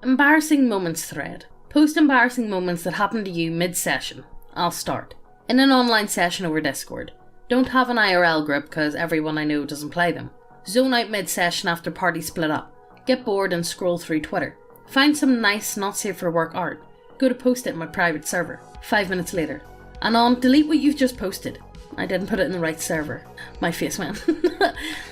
Embarrassing moments thread. Post embarrassing moments that happen to you mid-session. I'll start. In an online session over Discord. Don't have an IRL group because everyone I know doesn't play them. Zone out mid-session after party split up. Get bored and scroll through Twitter. Find some nice, not safe for work art. Go to post it in my private server. 5 minutes later. Anon, delete what you've just posted. I didn't put it in the right server. My face went.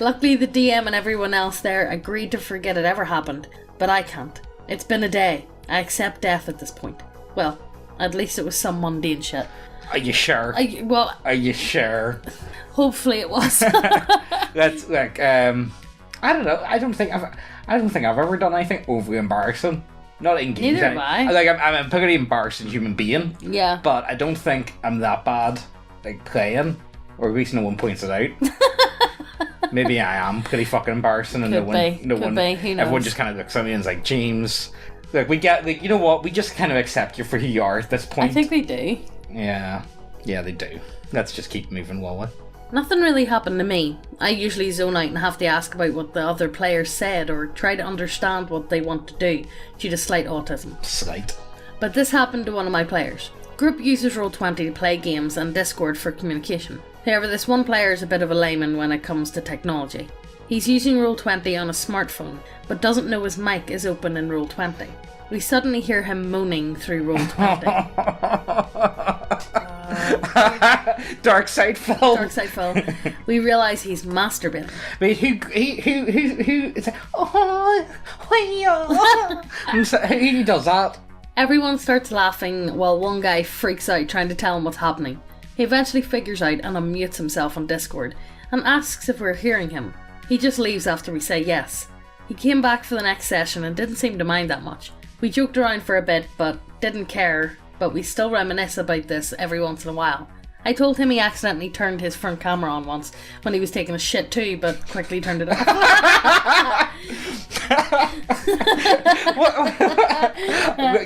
Luckily the DM and everyone else there agreed to forget it ever happened, but I can't. It's been a day. I accept death at this point. Well, at least it was some mundane shit. Are you sure? Are you sure? Hopefully it was. That's like, I don't know. I don't think I've ever done anything overly embarrassing. Not in games. Neither have I. Like, I'm a pretty embarrassing human being. Yeah. But I don't think I'm that bad, like, playing. Or at least no one points it out. Maybe I am pretty fucking embarrassing, and Could be. Who knows? Everyone just kind of looks at me and is like, James, look, we get, like, you know what? We just kind of accept you for who you are at this point. I think they do. Yeah, they do. Let's just keep moving, will we? Nothing really happened to me. I usually zone out and have to ask about what the other players said or try to understand what they want to do due to slight autism. Slight. But this happened to one of my players. Group uses Roll20 to play games and Discord for communication. However, this one player is a bit of a layman when it comes to technology. He's using Roll20 on a smartphone, but doesn't know his mic is open in Roll20. We suddenly hear him moaning through Roll20. DarksydePhil. DarksydePhil. We realise he's masturbating. Wait, who is like, oh, who does that? Everyone starts laughing while one guy freaks out trying to tell him what's happening. He eventually figures out and unmutes himself on Discord and asks if we're hearing him. He just leaves after we say yes. He came back for the next session and didn't seem to mind that much. We joked around for a bit but didn't care, but we still reminisce about this every once in a while. I told him he accidentally turned his front camera on once when he was taking a shit too, but quickly turned it off.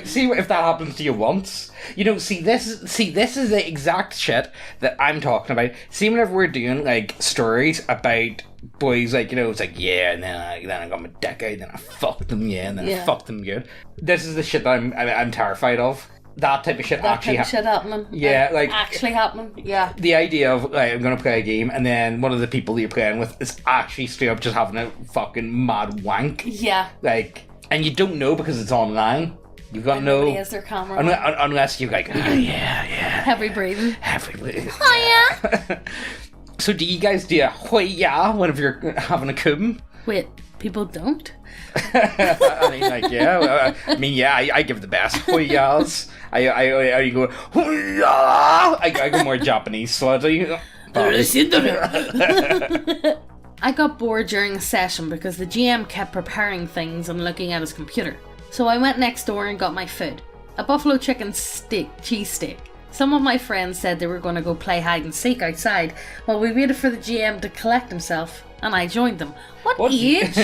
See if that happens to you once. You know, this is the exact shit that I'm talking about. See, whenever we're doing like stories about boys, like, you know, it's like, yeah, and then I got my dick out, then I fucked them, yeah, and then I fucked them good. This is the shit that I'm terrified of. That type of shit actually happening. Yeah, like actually happening. Yeah. The idea of like, I'm gonna play a game and then one of the people that you're playing with is actually straight up just having a fucking mad wank. Yeah. Like, and you don't know because it's online. You've got nobody has their camera unless you're like, oh, yeah. Heavy breathing. Oh yeah. So do you guys do a oh yeah whenever you're having a cum? Wait, people don't? I mean, like, yeah. I give the best hoyas. I go hoya. I go more Japanese, so I got bored during a session because the GM kept preparing things and looking at his computer. So I went next door and got my food. A buffalo chicken cheese steak. Some of my friends said they were going to go play hide and seek outside while we waited for the GM to collect himself, and I joined them. What age?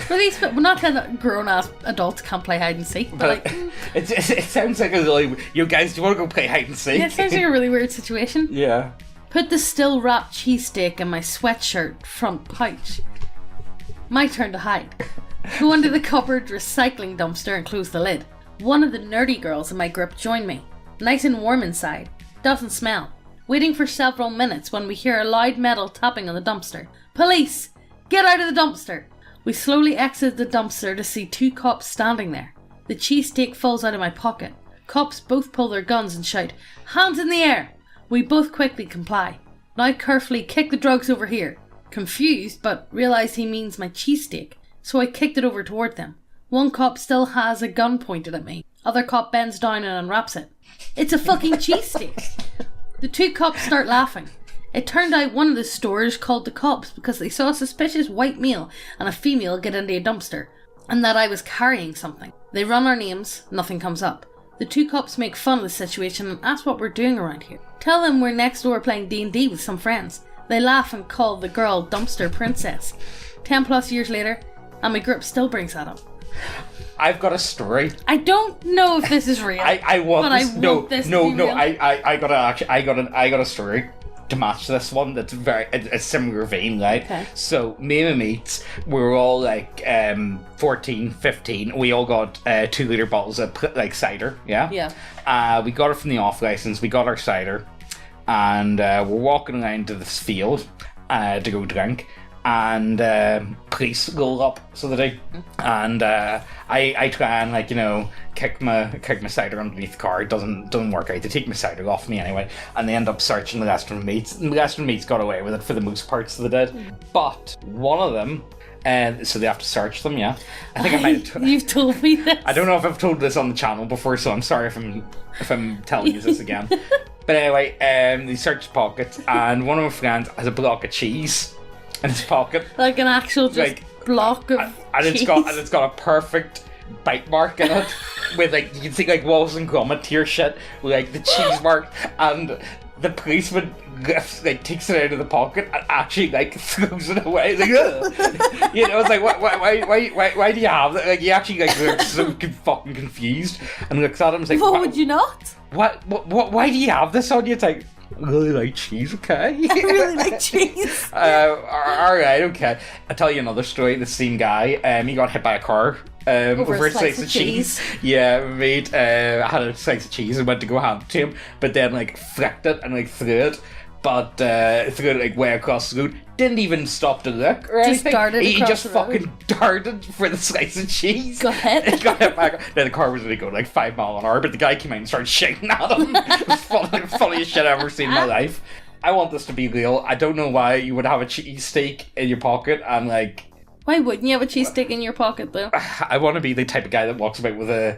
Were these? Well, not that grown-ass adults can't play hide and seek, but like... It sounds like a really... You guys, do you want to go play hide and seek? Yeah, it sounds like a really weird situation. Yeah. Put the still wrapped cheesesteak in my sweatshirt front pouch. My turn to hide. Go into the cupboard recycling dumpster and close the lid. One of the nerdy girls in my group joined me. Nice and warm inside. Doesn't smell. Waiting for several minutes when we hear a loud metal tapping on the dumpster. Police! Get out of the dumpster! We slowly exit the dumpster to see two cops standing there. The cheesesteak falls out of my pocket. Cops both pull their guns and shout, "Hands in the air!" We both quickly comply. Now carefully kick the drugs over here. Confused, but realised he means my cheesesteak, so I kicked it over toward them. One cop still has a gun pointed at me. Other cop bends down and unwraps it. It's a fucking cheesesteak. The two cops start laughing. It turned out one of the stores called the cops because they saw a suspicious white male and a female get into a dumpster, and that I was carrying something. They run our names, nothing comes up. The two cops make fun of the situation and ask what we're doing around here. Tell them we're next door playing D&D with some friends. They laugh and call the girl Dumpster Princess. 10 plus years later, and my group still brings that up. I've got a story. I don't know if this is real. I want this. I got a story. to match this one that's very a similar vein, right? Okay. So me and my mates, we were all like 14, 15. We all got 2 litre bottles of like cider, yeah? Yeah. We got it from the off license, we got our cider, and we're walking around to this field to go drink. And police roll up, so they do. And I try and, like, you know, kick my cider underneath the car. It doesn't work out. They take my cider off me anyway, and they end up searching the rest of the mates. And the rest of the mates got away with it for the most part, so they did. But one of them, so they have to search them. Yeah, I think I might have You've told me this. I don't know if I've told this on the channel before, so I'm sorry if I'm telling you this again. But anyway, they search pockets, and one of my friends has a block of cheese in his pocket, like an actual just like, block of and cheese. it's got a perfect bite mark in it with, like, you can see, like, Wallace and Gromit tier shit with, like, the cheese mark, and the policeman like takes it out of the pocket and actually, like, throws it away. Like, ugh. You know, it's like, why do you have that? Like, he actually, like, looks so fucking confused and looks at him and is like, What would you not? why do you have this on you? It's like, I really like cheese, okay? I really like cheese. Alright, okay. I'll tell you another story. The same guy, he got hit by a car over a slice of cheese. Yeah, mate, had a slice of cheese and went to go hand it to him, but then, like, flicked it and, like, threw it. But threw it, like, way across the road. Didn't even stop to look or anything. He just fucking darted for the slice of cheese. Got hit. He got hit back. Now the car was only going like 5 miles an hour, but the guy came out and started shouting at him. It was funniest shit I've ever seen in my life. I want this to be real. I don't know why you would have a cheese steak in your pocket and, like... Why wouldn't you have a cheese stick in your pocket, though? I want to be the type of guy that walks about with a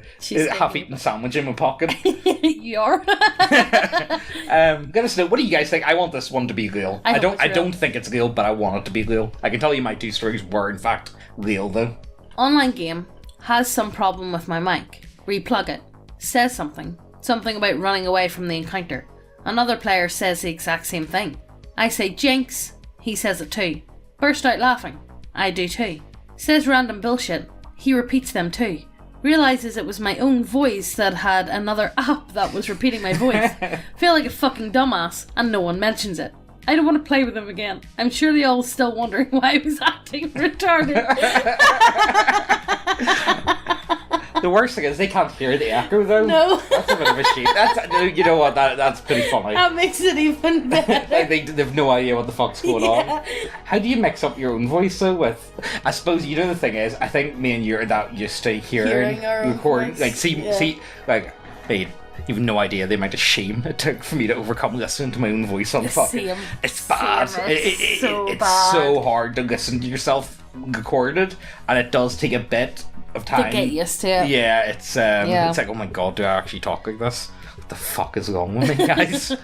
half-eaten sandwich in my pocket. You are. Let us know, what do you guys think? I want this one to be real. I don't think it's real, but I want it to be real. I can tell you my 2 stories were in fact real, though. Online game has some problem with my mic. Replug it. Says something about running away from the encounter. Another player says the exact same thing. I say jinx, he says it too. Burst out laughing. I do too. Says random bullshit. He repeats them too. Realises it was my own voice that had another app that was repeating my voice. Feel like a fucking dumbass, and no one mentions it. I don't want to play with him again. I'm sure they all still wondering why I was acting retarded. The worst thing is they can't hear the echo, though. No. That's a bit of a shame. You know what? That's pretty funny. That makes it even better. They have no idea what the fuck's going on. How do you mix up your own voice, though, with... I suppose, you know, the thing is, I think me and you are that used to hearing our own recording. voice. Like, see, like, hey, you have no idea the amount of shame it took for me to overcome listening to my own voice on the fucking... It's bad. It's so hard to listen to yourself recorded, and it does take a bit of time to get used to it. Yeah, it's like, oh my god, do I actually talk like this? What the fuck is wrong with me, guys?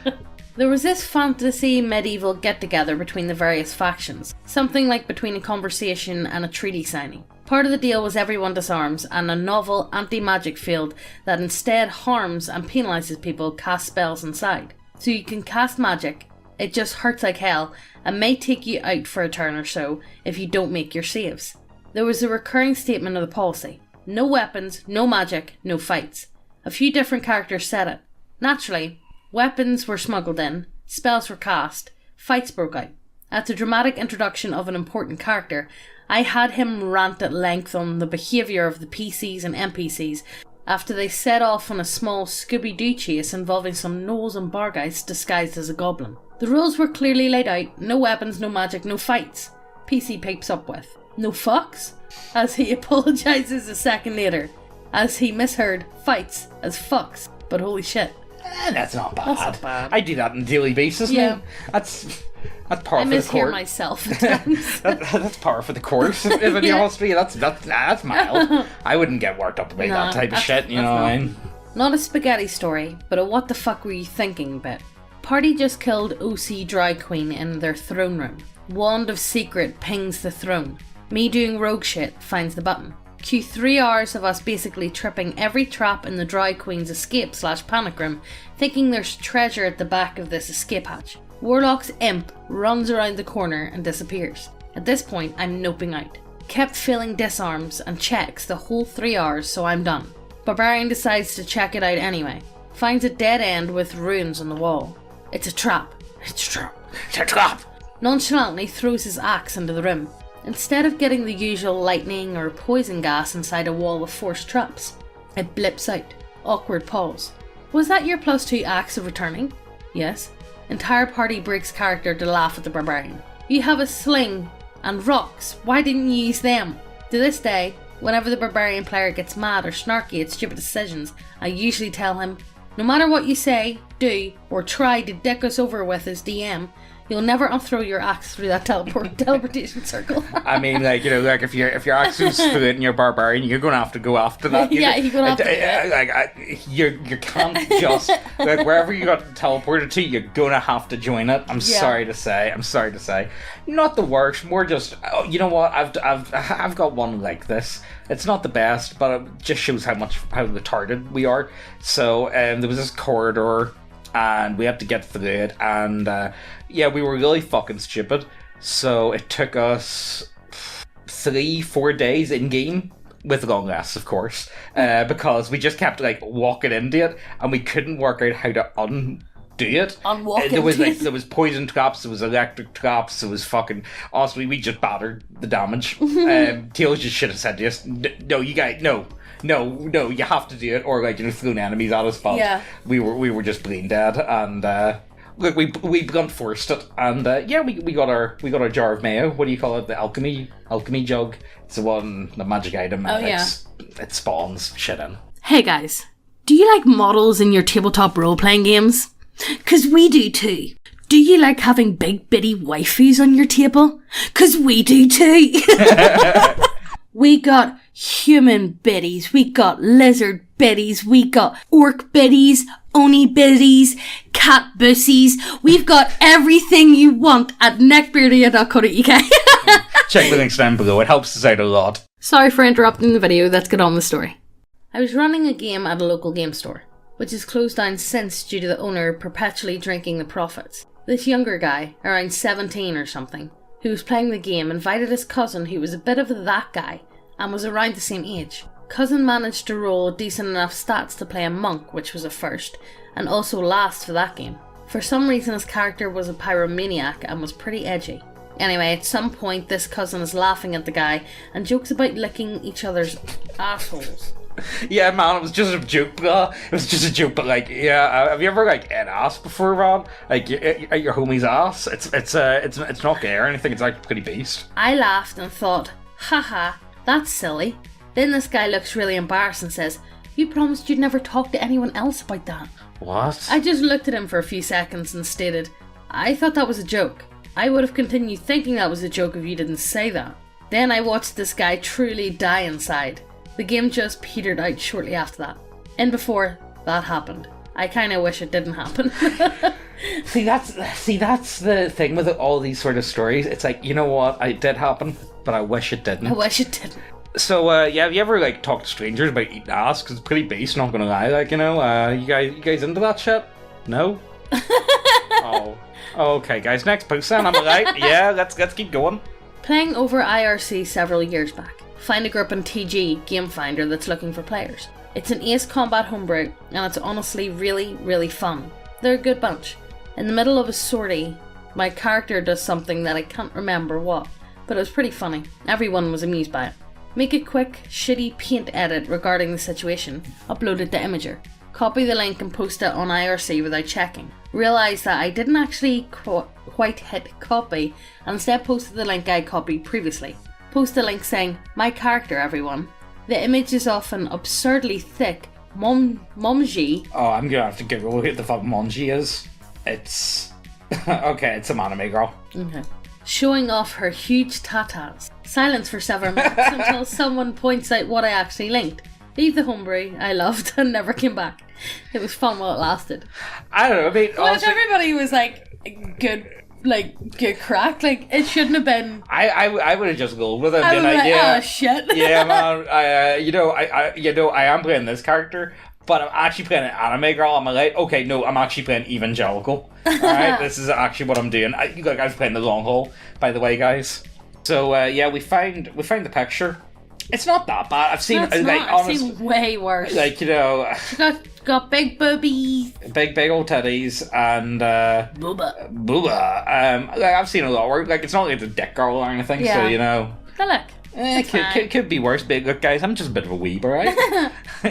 There was this fantasy medieval get-together between the various factions, something like between a conversation and a treaty signing. Part of the deal was everyone disarms, and a novel anti-magic field that instead harms and penalises people cast spells inside. So you can cast magic, it just hurts like hell, and may take you out for a turn or so if you don't make your saves. There was a recurring statement of the policy. No weapons, no magic, no fights. A few different characters said it. Naturally, weapons were smuggled in, spells were cast, fights broke out. At the dramatic introduction of an important character, I had him rant at length on the behaviour of the PCs and NPCs after they set off on a small Scooby-Doo chase involving some gnolls and bargheists disguised as a goblin. The rules were clearly laid out, no weapons, no magic, no fights. PC pipes up with, no fucks, as he apologises a second later, as he misheard fights as fucks, but holy shit. That's not bad. That's not bad. I do that on a daily basis, yeah. Man. That's par I for the course. mishear myself at times. That's par for the course. If I'm honest with you, that's mild. I wouldn't get worked up about that type of shit. You know what I mean? Not a spaghetti story, but a what the fuck were you thinking bit. Party just killed OC Dry Queen in their throne room. Wand of Secret pings the throne. Me doing rogue shit finds the button. Cue 3 hours of us basically tripping every trap in the Dry Queen's escape/panic room, thinking there's treasure at the back of this escape hatch. Warlock's imp runs around the corner and disappears. At this point, I'm noping out. Kept failing disarms and checks the whole 3 hours, so I'm done. Barbarian decides to check it out anyway. Finds a dead end with runes on the wall. It's a trap. It's a trap. It's a trap. Nonchalantly throws his axe into the room, instead of getting the usual lightning or poison gas inside a wall of forced traps. It blips out. Awkward pause. Was that your +2 axe of returning? Yes. Entire party breaks character to laugh at the barbarian. You have a sling and rocks. Why didn't you use them? To this day, whenever the barbarian player gets mad or snarky at stupid decisions, I usually tell him, no matter what you say, do, or try to dick us over with as DM, you'll never unthrow your axe through that teleportation circle. I mean, like, if your axe is fluid and you're barbarian, you're gonna have to go after that. Yeah, you're gonna have to. You can't just like wherever you got teleported to, you're gonna have to join it. I'm sorry to say. Not the worst. More just, you know what? I've got one like this. It's not the best, but it just shows how retarded we are. So there was this corridor, and we had to get through it, and we were really fucking stupid. So it took us 3-4 days in game, with long rests, of course, because we just kept like walking into it, and we couldn't work out how to undo it. There was poison traps, there was electric traps, there was fucking. Honestly, we just battered the damage. Tails just should have said to us, no, you guys, no, you have to do it, or like thrown enemies at us. But we were just brain dead, and look, we blunt forced it, and we got our jar of mayo. What do you call it? The alchemy jug. It's the magic item. It spawns shit in. Hey guys, do you like models in your tabletop role-playing games? 'Cause we do too. Do you like having big bitty waifus on your table? 'Cause we do too. We got human biddies, we got lizard biddies, we got orc biddies, oni biddies, cat bussies. We've got everything you want at neckbeardia.co.uk. Check the links down below, it helps us out a lot. Sorry for interrupting the video, let's get on with the story. I was running a game at a local game store, which is closed down since due to the owner perpetually drinking the profits. This younger guy, around 17 or something, who was playing the game, invited his cousin who was a bit of that guy and was around the same age. Cousin managed to roll decent enough stats to play a monk, which was a first, and also last for that game. For some reason his character was a pyromaniac and was pretty edgy. Anyway, at some point this cousin is laughing at the guy and jokes about licking each other's assholes. Yeah, man, it was just a joke, bro. It was just a joke, but like, have you ever like ate ass before, man? Like, at your homie's ass? It's not gay or anything. It's like pretty beast. I laughed and thought, haha, that's silly. Then this guy looks really embarrassed and says, you promised you'd never talk to anyone else about that. What? I just looked at him for a few seconds and stated, I thought that was a joke. I would have continued thinking that was a joke if you didn't say that. Then I watched this guy truly die inside. The game just petered out shortly after that. And before that happened. I kinda wish it didn't happen. See, that's the thing with all these sort of stories. It's like, you know what? It did happen, but I wish it didn't. I wish it didn't. So, have you ever like talked to strangers about eating ass? Because it's pretty base, not gonna lie. Like, you guys into that shit? No? Oh. Okay, guys, next post then, am I right? Yeah, let's keep going. Playing over IRC several years back. Find a group on TG Game Finder that's looking for players. It's an Ace Combat homebrew, and it's honestly really, really fun. They're a good bunch. In the middle of a sortie, my character does something that I can't remember what, but it was pretty funny. Everyone was amused by it. Make a quick, shitty paint edit regarding the situation, upload it to Imager. Copy the link and post it on IRC without checking. Realise that I didn't actually quite hit copy, and instead posted the link I copied previously. Post a link saying, my character everyone. The image is of an absurdly thick momji. Oh, I'm gonna have to Google who the fuck Monji is. It's... okay, it's a anime girl. Okay. Showing off her huge tatas. Silence for several minutes until someone points out what I actually linked. Leave the homebrew I loved and never came back. It was fun while it lasted. I don't know, I mean... Well, if everybody was good crack, like, it shouldn't have been... I would have just rolled with it. I would have been like, oh shit. Yeah, man, I am playing this character, but I'm actually playing an anime girl. I'm like, okay, no, I'm actually playing evangelical. Alright, this is actually what I'm doing. I was playing the long haul, by the way, guys. So, we find the picture. It's not that bad. I've seen I've seen way worse. Like, you know, she got big boobies, big old titties, and booba. I've seen a lot worse. Like, it's not like the dick girl or anything. So you know, but look, could be worse. But look, guys, I'm just a bit of a weeb, alright?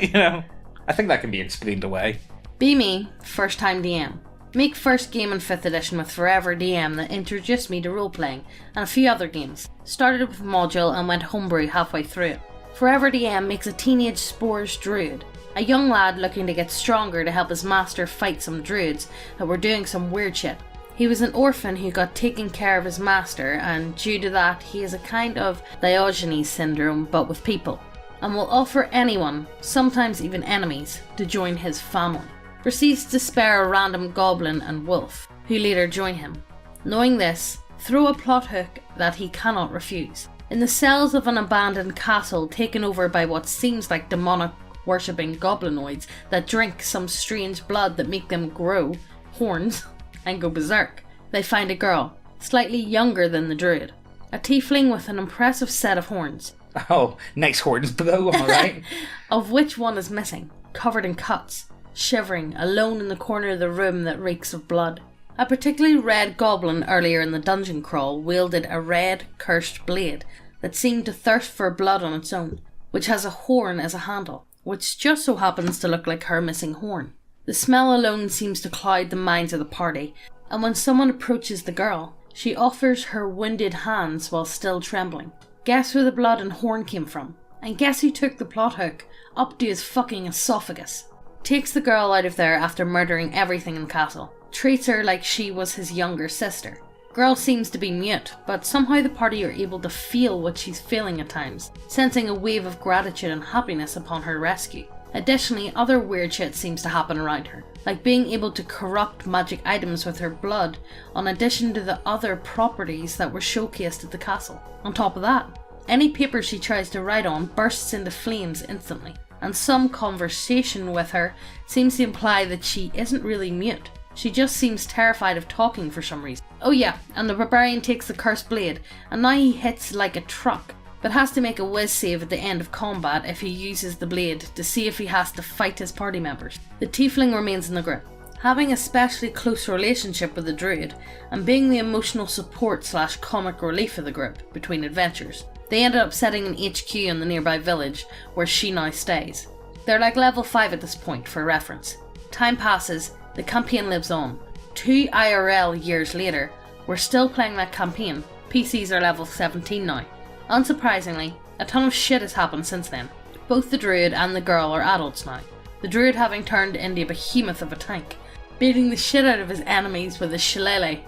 You know, I think that can be explained away. Be me, first time DM. Make first game in 5th edition with Forever DM that introduced me to role-playing and a few other games. Started with a module and went homebrew halfway through it. Forever DM makes a teenage spores druid, a young lad looking to get stronger to help his master fight some druids that were doing some weird shit. He was an orphan who got taken care of his master, and due to that he has a kind of Diogenes syndrome but with people, and will offer anyone, sometimes even enemies, to join his family. Proceeds to spare a random goblin and wolf, who later join him. Knowing this, throw a plot hook that he cannot refuse. In the cells of an abandoned castle taken over by what seems like demonic worshipping goblinoids that drink some strange blood that make them grow horns and go berserk, they find a girl, slightly younger than the druid. A tiefling with an impressive set of horns. Oh, nice horns below, alright? Of which one is missing, covered in cuts. Shivering, alone in the corner of the room that reeks of blood. A particularly red goblin earlier in the dungeon crawl wielded a red, cursed blade that seemed to thirst for blood on its own, which has a horn as a handle, which just so happens to look like her missing horn. The smell alone seems to cloud the minds of the party, and when someone approaches the girl, she offers her wounded hands while still trembling. Guess where the blood and horn came from, and guess who took the plot hook up to his fucking esophagus. Takes the girl out of there after murdering everything in the castle. Treats her like she was his younger sister. Girl seems to be mute, but somehow the party are able to feel what she's feeling at times, sensing a wave of gratitude and happiness upon her rescue. Additionally, other weird shit seems to happen around her, like being able to corrupt magic items with her blood, in addition to the other properties that were showcased at the castle. On top of that, any paper she tries to write on bursts into flames instantly. And some conversation with her seems to imply that she isn't really mute. She just seems terrified of talking for some reason. Oh yeah, and the Barbarian takes the cursed blade, and now he hits like a truck, but has to make a whiz save at the end of combat if he uses the blade to see if he has to fight his party members. The tiefling remains in the group, having a especially close relationship with the druid, and being the emotional support / comic relief of the group between adventures. They ended up setting an HQ in the nearby village, where she now stays. They're like level 5 at this point, for reference. Time passes, the campaign lives on. 2 IRL years later, we're still playing that campaign. PCs are level 17 now. Unsurprisingly, a ton of shit has happened since then. Both the druid and the girl are adults now, the druid having turned into a behemoth of a tank, beating the shit out of his enemies with his shillelagh.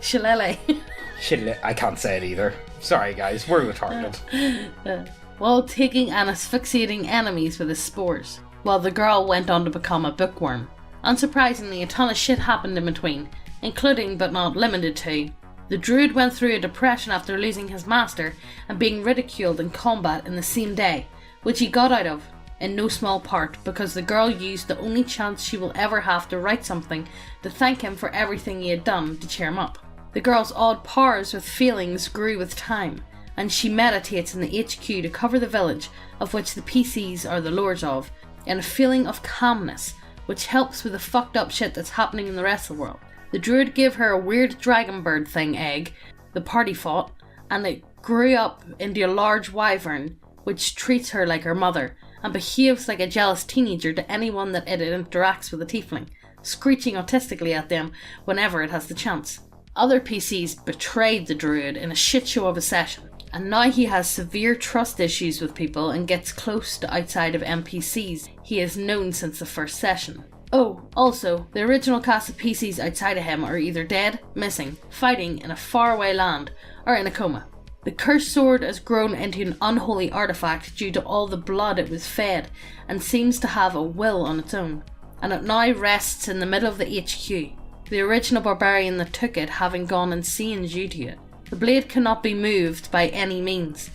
I can't say it either. Sorry guys, we're retarded. While taking and asphyxiating enemies with his spores, while the girl went on to become a bookworm. Unsurprisingly, a ton of shit happened in between, including but not limited to, the druid went through a depression after losing his master and being ridiculed in combat in the same day, which he got out of, in no small part because the girl used the only chance she will ever have to write something to thank him for everything he had done to cheer him up. The girl's odd powers with feelings grew with time, and she meditates in the HQ to cover the village, of which the PCs are the lords of, in a feeling of calmness, which helps with the fucked up shit that's happening in the rest of the world. The druid gave her a weird dragon bird thing egg, the party fought, and it grew up into a large wyvern, which treats her like her mother, and behaves like a jealous teenager to anyone that it interacts with a tiefling, screeching autistically at them whenever it has the chance. Other PCs betrayed the druid in a shit show of a session, and now he has severe trust issues with people and gets close to outside of NPCs he has known since the first session. Oh, also, the original cast of PCs outside of him are either dead, missing, fighting in a faraway land, or in a coma. The cursed sword has grown into an unholy artifact due to all the blood it was fed, and seems to have a will on its own, and it now rests in the middle of the HQ. The original barbarian that took it having gone insane due to it. The blade cannot be moved by any means,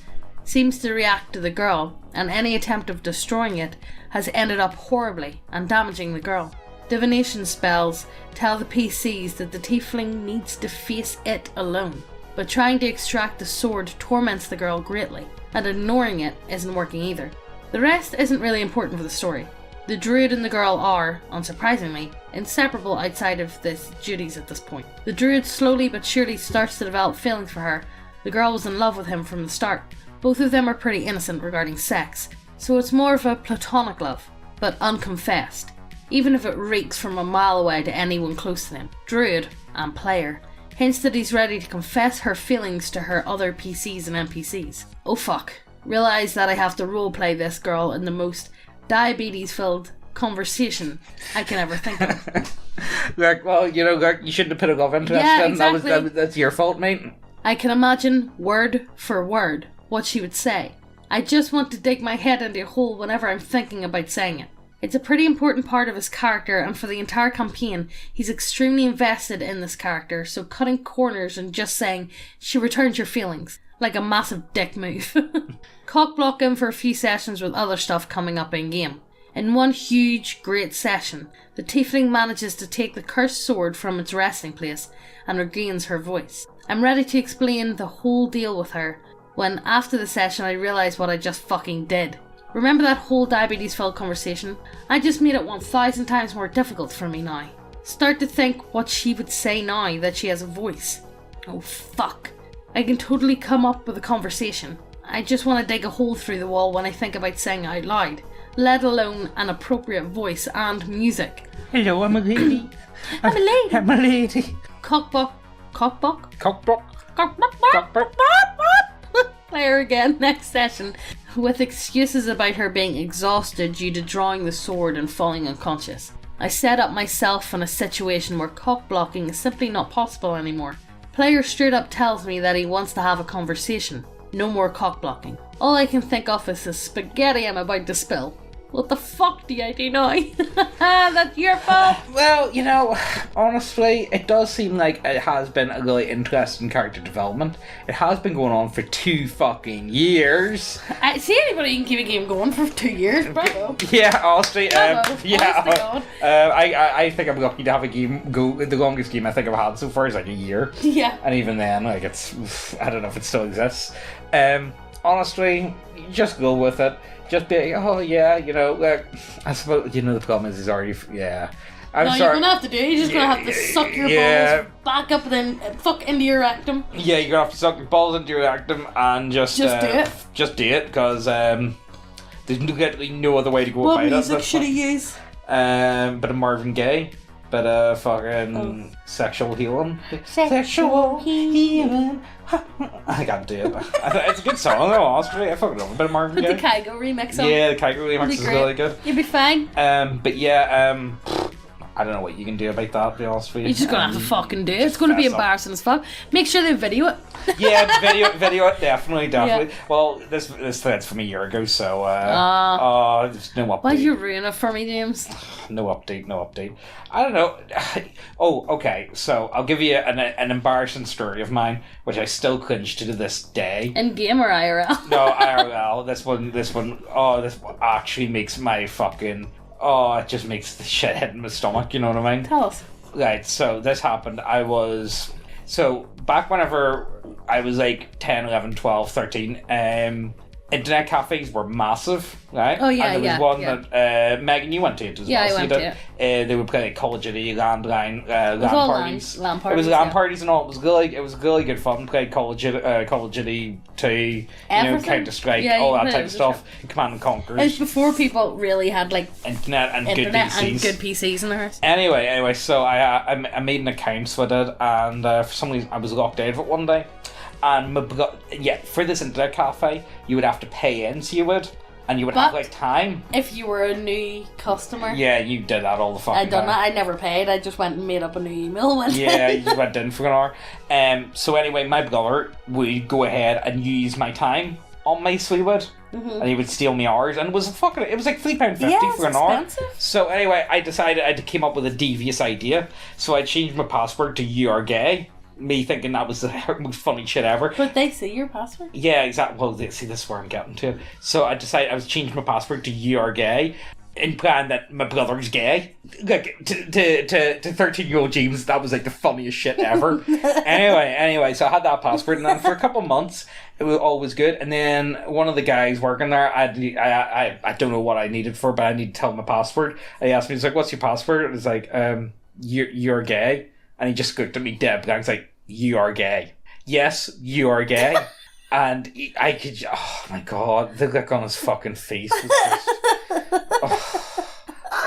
seems to react to the girl, and any attempt of destroying it has ended up horribly and damaging the girl. Divination spells tell the PCs that the tiefling needs to face it alone, but trying to extract the sword torments the girl greatly. and ignoring it isn't working either. The rest isn't really important for the story. The druid and the girl are, unsurprisingly, inseparable outside of the duties at this point. The druid slowly but surely starts to develop feelings for her. The girl was in love with him from the start. Both of them are pretty innocent regarding sex, so it's more of a platonic love, but unconfessed, even if it reeks from a mile away to anyone close to them. Druid, and player, hints that he's ready to confess her feelings to her other PCs and NPCs. Oh fuck. Realise that I have to roleplay this girl in the most diabetes-filled conversation I can ever think of. Like, well, you know, like, you shouldn't have put a love interest in. Exactly. That's your fault, mate. I can imagine, word for word, what she would say. I just want to dig my head into a hole whenever I'm thinking about saying it. It's a pretty important part of his character, and for the entire campaign, he's extremely invested in this character, so cutting corners and just saying, she returns your feelings, like a massive dick move. Cockblock him for a few sessions with other stuff coming up in game. In one huge, great session, the tiefling manages to take the cursed sword from its resting place and regains her voice. I'm ready to explain the whole deal with her, when after the session I realise what I just fucking did. Remember that whole diabetes-filled conversation? I just made it 1,000 times more difficult for me now. Start to think what she would say now that she has a voice. Oh fuck. I can totally come up with a conversation. I just want to dig a hole through the wall when I think about saying it out loud, let alone an appropriate voice and music. Hello, I'm a lady. I'm a lady. I'm a lady. Cockblock. Player again next session, with excuses about her being exhausted due to drawing the sword and falling unconscious. I set up myself in a situation where cock-blocking is simply not possible anymore. Player straight up tells me that he wants to have a conversation. No more cock-blocking. All I can think of is the spaghetti I'm about to spill. What the fuck do I do now? That's your fault! Well, you know, honestly, it does seem like it has been a really interesting character development. It has been going on for 2 fucking years. I see anybody can keep a game going for 2 years, bravo. Yeah, honestly, Bravo. yeah. Honest to God. I think I'm lucky to have a game go. The longest game I think I've had so far is like a year. Yeah. And even then, like, it's, I don't know if it still exists. Honestly, just go with it. Just be like, oh yeah, you know, like, I suppose, you know, the problem is he's already, yeah. I'm no, sorry. you're gonna have to do it. You're just gonna have to suck your balls back up and then fuck into your rectum. Yeah, you're gonna have to suck your balls into your rectum and just do it. Just do it, because there's literally no other way to go about it. What music should he use? Bit of Marvin Gaye, bit of fucking sexual healing. Sexual healing. I can't do it. It's a good song though, honestly. I fucking love a bit of Marvin Gaye. Put the Kygo remix on. Yeah, the Kygo remix is really good. You'll be fine. But yeah, I don't know what you can do about that, to be honest with you. You're just gonna have to fucking do it. It's gonna be embarrassing as fuck. Make sure they video it. Yeah, video it, definitely. Yeah. Well, this thread's from a year ago, so there's no update. Why'd you ruin it for me, James? No update. I don't know. Oh, okay, so I'll give you an embarrassing story of mine, which I still cringe to this day. In game or IRL? No, IRL. This one actually makes my fucking... Oh, it just makes the shit hit in my stomach, you know what I mean? Tell us. Right, so this happened. So back whenever I was like 10, 11, 12, 13, internet cafes were massive, right? Oh, yeah, and there was one that Megan, you went to it as well. Yeah, I went to it. They would play like Call of Duty, LAN parties. LAN It was LAN parties and all. It was really good fun. Played Call of Duty 2, you know, Counter-Strike, all that type of stuff. Command and Conquer. It was before people really had like internet and good PCs in their house. Anyway, so I made an account, so I did, and for some reason I was locked out of it one day. And for this internet cafe, you would have to pay in, so you would, and you would have like time. If you were a new customer, yeah, you did that all the fucking time. I done that. I never paid. I just went and made up a new email. Yeah, you just went in for an hour. So anyway, my brother would go ahead and use my time on my Sweetwood, and he would steal me hours, and it was like £3.50 for an hour. So anyway, I decided I came up with a devious idea. So I changed my password to "You Are Gay." Me thinking that was the most funny shit ever. But they see your password? Yeah, exactly. Well, see, this is where I'm getting to. So I decided I was changing my password to "You Are Gay." implying that my brother's gay. Like, to 13-year-old James, that was like the funniest shit ever. anyway, so I had that password, and then for a couple months, it was always good. And then one of the guys working there, I don't know what I needed for, but I need to tell him my password. And he asked me, he's like, what's your password? And it's like, you're gay. And he just looked at me dead blank. He's like, you are gay. Yes, you are gay. And I could, oh my god, the look on his fucking face was just,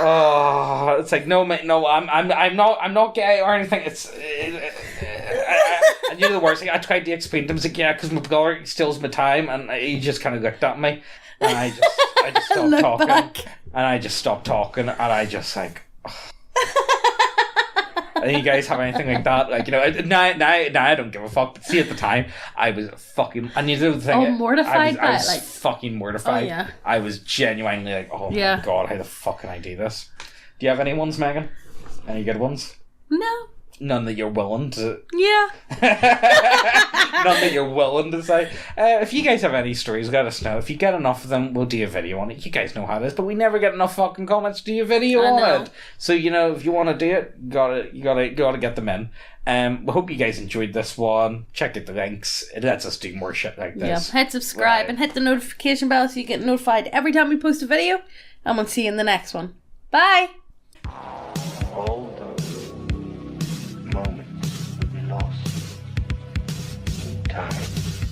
oh, it's like, no, mate, no, I'm not gay or anything. It's, and you know the worst thing, I tried to explain to him, I was like, yeah, because my brother steals my time, and he just kind of looked at me, and I just stopped talking, and I just stopped talking, and I just like, and you guys have anything like that? Like, you know, now I don't give a fuck. But see, at the time, I was fucking, and you know the thing, mortified. I was fucking mortified. Oh, yeah. I was genuinely like, oh my god, how the fuck can I do this? Do you have any ones, Megan? Any good ones? No. None that you're willing to. Yeah. None that you're willing to say. If you guys have any stories, let us know. If you get enough of them, we'll do a video on it. You guys know how it is, but we never get enough fucking comments to do a video on it. So, you know, if you want to do it, you gotta get them in. We hope you guys enjoyed this one. Check out the links. It lets us do more shit like this. Yeah. Hit subscribe and hit the notification bell so you get notified every time we post a video. And we'll see you in the next one. Bye. All those moments lost in time.